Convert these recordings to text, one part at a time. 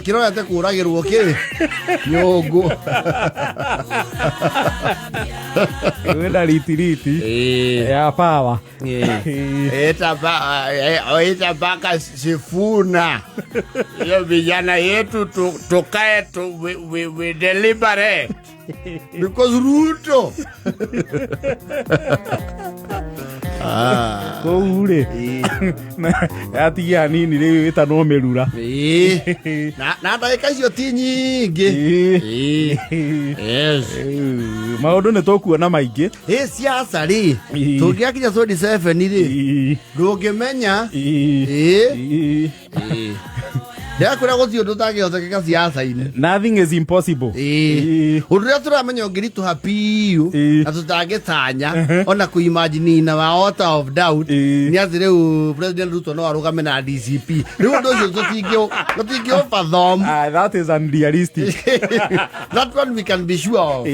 Kirora te kuragirwo ki nyungu wenda ritiriti ya power eta baka sifuna yo vijana yetu tukae we deliberate because Ruto koure ati ya nini rĩu ĩtano merura na ndagĩka icio ti nyingĩ yes maũndũ nĩ tũkuona maingĩ siasa rĩ tũngĩakinya 27 rĩ ndũngĩmenya Ndakura gũthiĩ ũndũ ũtangĩhotekeka siasa-inĩ. Nothing is impossible. Ũndũ ũrĩa tũramenya ũngĩritũha piũ na tũtangĩtanya ona kũimagine na water of doubt nĩ atĩ rĩu President Ruto no arũgame na DCP. Rĩu ũndũ ũcio tũtingĩũfathom. That is unrealistic. That one we can be sure of.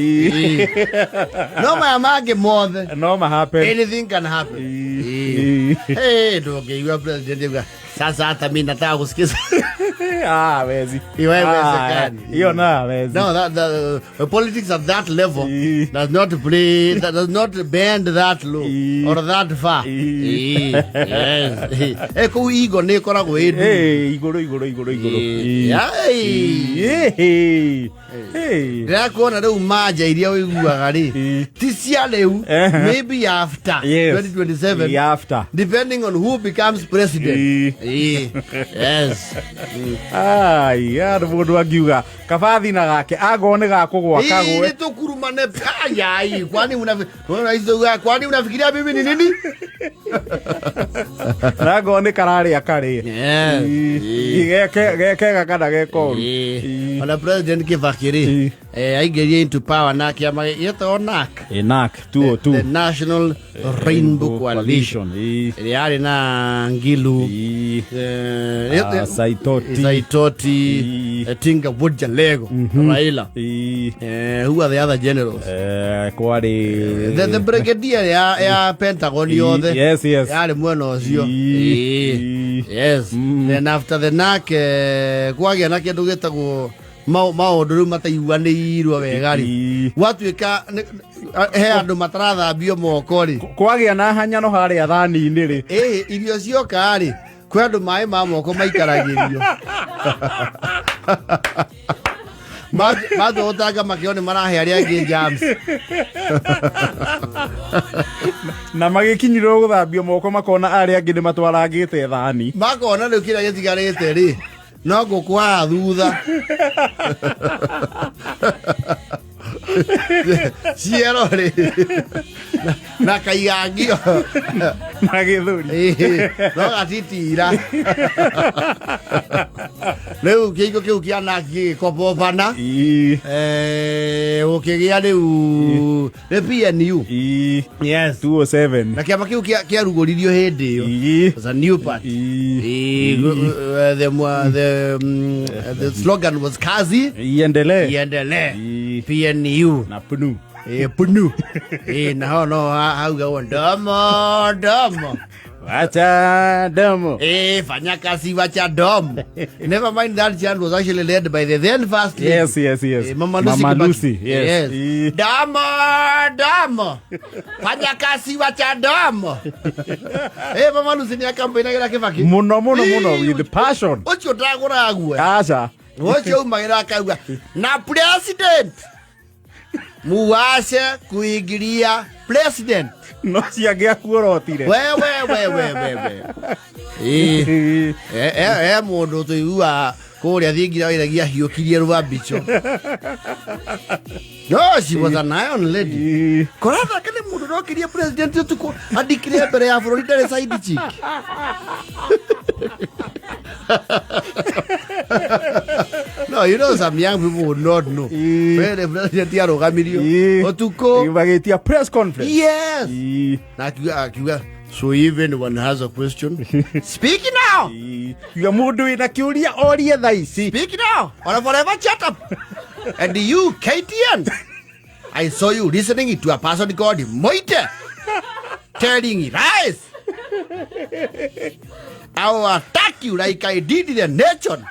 No maya mangĩ mothe. No happen. Anything can happen. Ndũngĩigua President sasa hata mimi nataka kusikiza. Wezi. Iwe gani? Hiyo na wezi. No, the politics at that level does not play, that does not bend that low or that far. Yes. Ko igo ne koragwo edu. Igoro. Ndakona rĩu manja iria wĩiguaga rĩ ti cia rĩu, maybe after 2027 after depending on who becomes president. Yes. Ya mũndũ angiuga kabathi na gake agone gakũgwa kagwe. Ni tukurumane ayai kwani unafikiria mimi ni nini? Nagone karari akari. Geke gakada geko. Ona President Kibaki rĩ aigeria into power na kiama yeto NAC. NAC 202. The National Rainbow Coalition. Yari na Ngilu. Saitoti. Tinga Wodja Lego. Raila. Who are the other generals? Kwari. The brigadier ya Pentagon yothe. Yes. Yari mwena ucio. Yes. Then after the NAC kwagĩa na kĩndũ gĩtagwo maũndũ rĩu mataiguanĩirwo wega rĩ gwatuĩka he andũ matarathambio moko rĩ kwagĩa na hanyano harĩa thani-inĩ rĩ irio cioka rĩ kwĩ andũ maĩ ma moko maikaragĩrio mathotanga makĩone marahe arĩa angĩ jams na magĩkinyirwo gũthambio moko makona arĩa angĩ nĩmatwarangĩte thani makona rĩu kĩrĩa gĩtigarĩte rĩ no ngũkwa thutha ciero rĩ na kaigangio na gĩthũri no gatitira rĩu kĩigo kĩu kĩa NAC gĩgĩkobobana gũkĩgĩa rĩu nĩ PNU yes 207 na kĩama kĩu kĩarugũririo hĩndĩ ĩyo was a new party the slogan was kazi iendelee PNU na PNU PNU na no hauga ndomo wacha domo fanya kazi wacha domo. Never mind that chant was actually led by the then first yes Mama Lucy yes domo fanya kazi wacha domo. Mama Lucy ni campaign ya Kibaki muno with passion ocho ndagũragwe acha ocho umagira kauga na president muwashe kuingiria president no ciangĩa kuorotire we mũndũ tũigua kũrĩa thingira wĩragia hiũkirie rwambico no she was an iron lady korada kene mũndũ nokirie president ũtukũ andikire mbere ya bũrũri ndarĩ side chick no you know some young people would not know where the president arũgamirio ũtukũ bagĩtia press conference yes na akiuga so even one has a question speak now ya mũndũ wĩna kĩũria orie thaa ici speak now or forever shut up. And you KTN I saw you listening to a person called Moite telling rise I will attack you like I did the nation.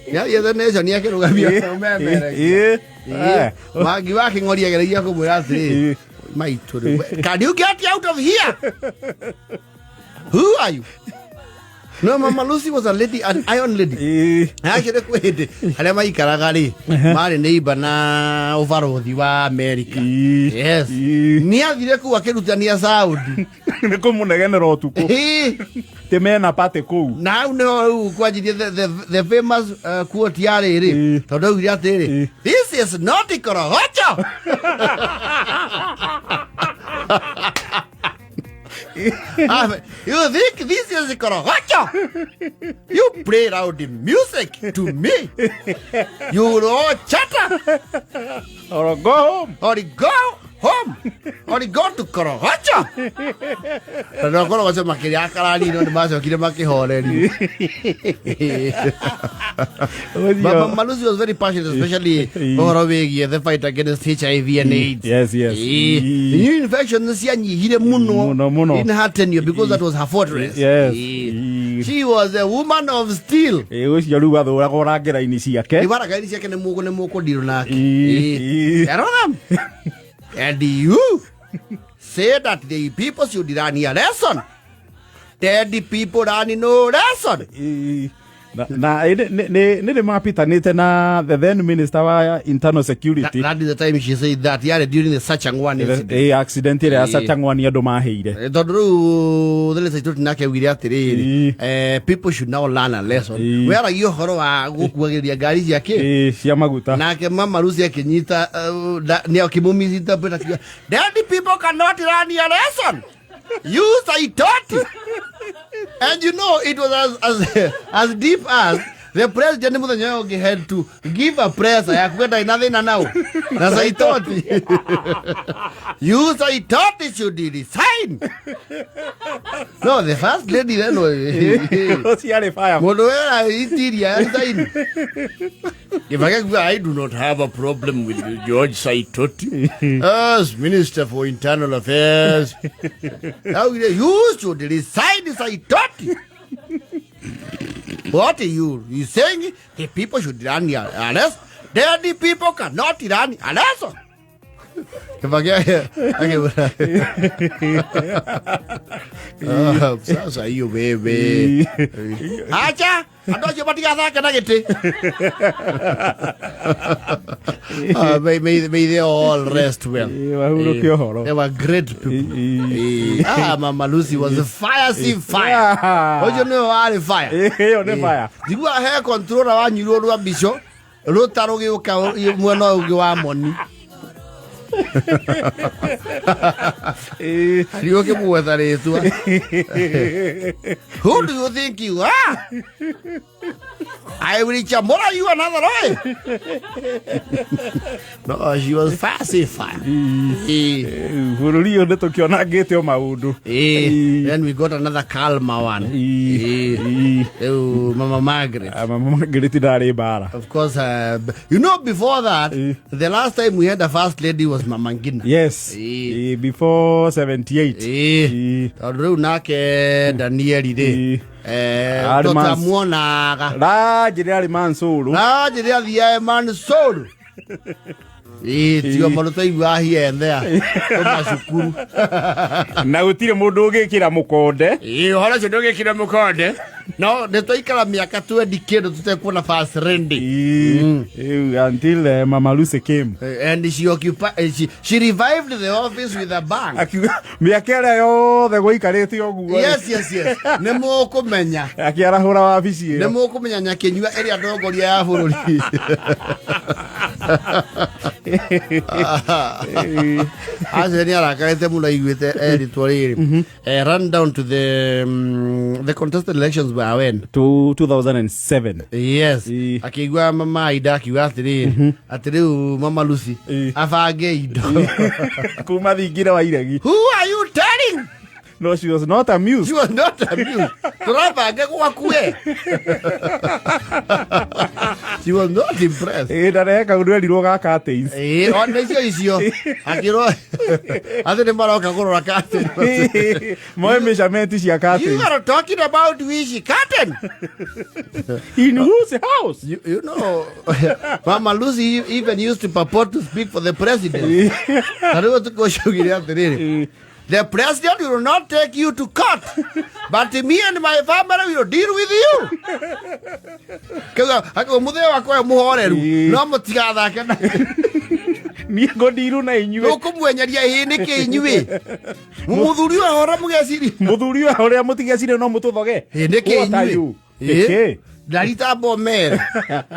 Yeah, the nation. Yeah, can you get out of here? Who are you? No, Mama Lucy was a lady, an iron lady. Actually, wait. I am my Karagari, my neighbor na over the America. Yes. Near the Kuakeruania Saudi. The common again rotu. The men are pate cool. Now, no, the famous courtier. This is not the Karahocha. You think this is Karahocha? You played out the music to me. You all chatter. Or go home. Or go home. Or go to Karahocha. No, go to Makiriakarani, no, the master of Kiramaki already. But Malusi was very passionate, especially for the fight against HIV and AIDS. Yes. The new infection, in her tenure, because that was her fortress. Yes. She was a woman of steel. And you say that the people should run a lesson. Tell the people run no lesson. Na ne mapita nete na the then minister wa internal security. That is the time she said that during the Sachangwan incident. Accidentally Sachangwan ya do maheire. Todru the let's na ke wiriatire. People should now learn a lesson. Where are you horo go kugeria gari yake? Cia maguta. Na ke Mama Lucy Kenyita ne okimumizita but the people cannot learn a lesson. You say 30. And you know, it was as deep as the president had to give a press. I have got nothing now. As I thought. You say 30 should resign. No, the first lady then was. If I do not have a problem with George Saitoti as Minister for Internal Affairs. You should resign Saitoti. What are you? You saying the people should run the arrest? The people cannot run arrest. Sasa hiyo bebe. Acha, adoje patia zake na gete. May they all rest well. They were great people. Mama Lucy was a fire, fire. What you know about fire? Fire. You are hair controller one you know bisho. Rotaro you mwana ugiwa money. Who do you think you are? I will chamora you another way. No, she was fast. Then we got another calmer one. Mama Margaret. Of course, you know, before that, the last time we had a first lady was Mama Ngina. Yes. Before 78. Danieli Day. Dr. Muonaga. Rajiri Mansuru. Rajiri Mansuru. Tio maruta igwa here and there. Tomashukuru. Na gutire mundu ugikira mukonde. Hora cio ndugikira mukonde. No, nitoikara miaka 20 kid tutekuona fast rendi. Until Mama Lucy came. And she occupied she revived the office with a bang. Miaka yo the goikarete oguo. Yes. Nemo kumenya. Akiarahura wabici iyo. Nemo kumenya nyakenyua area ndongoria ya bururi. Azeni arakarete mula igwete editorial. Run down to the contested elections by when? To 2007. Yes. Akigwa Mama Ida akiwa atiri Mama Lucy. Afage ido. Kuma thigira wa iregi. Who are you telling? No, she was not amused. She was not amused. Turabage kwa kue. She was not impressed. Ndareka urerirwo ga curtains. On icio. Akiro. Athe maroka kurora curtain. Moe measurement cia curtain. You are talking about which curtain? In whose house? You know, Mama Lucy even used to purport to speak for the president. The president will not take you to court, but me and my family will deal with you. Ako muthe wakwa muhoreru no mutigathake na ni ngodiru na inyue ukumwenyeria hi niki inyue muthuri wa hora mugeciri muthuri wa hora mutigecire no mututhoge hi niki inyue Darita bomera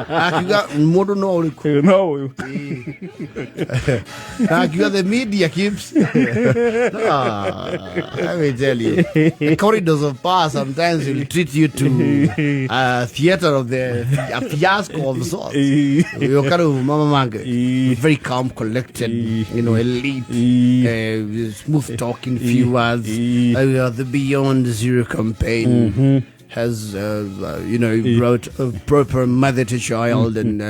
akiga mundu no uriku no akiga the media keeps I will tell you the corridors of power sometimes will treat you to a theater of a fiasco of sorts. You kind of mama manga very calm, collected, elite, smooth talking, few words. The Beyond Zero campaign has brought a proper mother to child and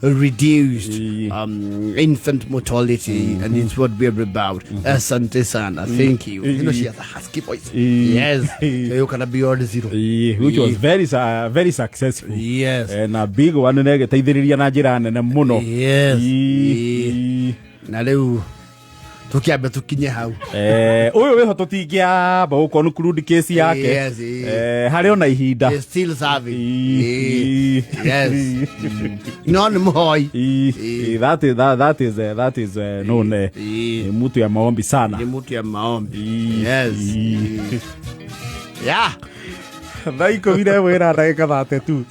reduced infant mortality, and it's what we're about. Asante sana, thank you. She has a husky voice. Yes, you can Beyond Zero, which was very successful. Yes, and a big one teithiriria na njira nene muno. Yes, na leo tukiambe tukinye hau uyu weho tutingia ba ukonu kurudi case yake hari ona ihinda still serving yes no moi that is no ne mtu ya maombi sana ni mtu ya maombi yes yeah Naiko vile wera ndagika 32